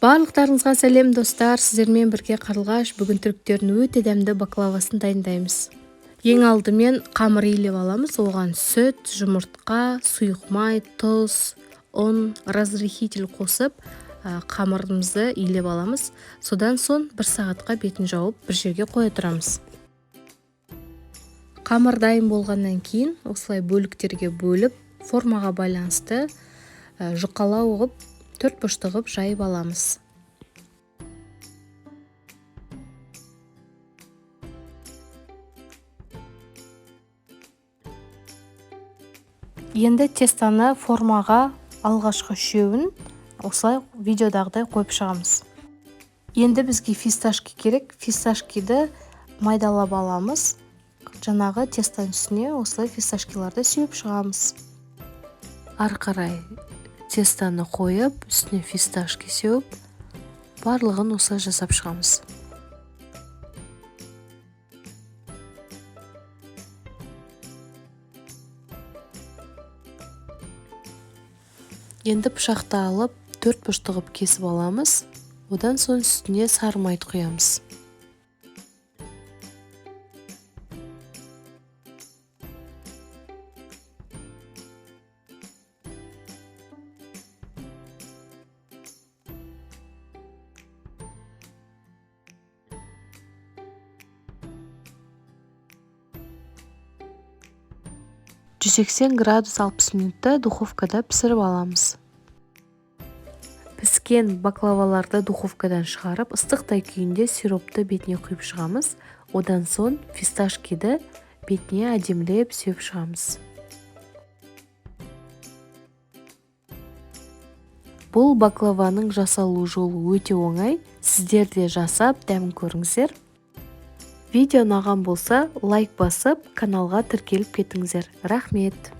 Барлықтарыңызға сәлем достар, сіздермен бірге Қарлығаш. Бүгін түріктердің өте дәмді баклавасын дайындаймыз. Ең алдымен қамыр илеп аламыз. Оған сүт, жұмыртқа, сұйық май, тұз, ұн, разрыхитель қосып, қамырымызды илеп аламыз. Содан соң 1 сағатқа бетін жауып, бір жерге қоя тұрамыз. Қамыр дайын болғаннан кейін осылай бөліктерге бөліп, формаға байланысты жұқалау ғып, 4 бұрышты ғып жайып аламыз. Енді тестаны формаға алғашқы үшеуін осылай видеодағыдай қойып шығамыз. Енді бізге фисташки керек. Фисташкиді майдалап аламыз. Жаңағы тестаның үстіне осылай фисташкиларды сүйіп шығамыз. Ары қарай тестаны қойып, үстіне фисташки сеуіп, барлығын осылай жасап шығамыз. Енді пышақты алып, 4 бұрышты ғып кесіп аламыз. Одан соң үстіне сары майды құямыз. градус 60 минутта духовкада пісіріп аламыз. Піскен баклаваларды духовкадан шығарып, ыстықтай күйінде сиропты бетіне құйып шығамыз. Одан соң фисташкиді бетіне әдемілеп сеуіп шығамыз. Бұл баклаваның жасалу жолы өте оңай. Сіздер де жасап, дәмін көріңіздер. Видео ұнаған болса, лайк басып, каналға тіркеліп кетіңіздер. Рахмет!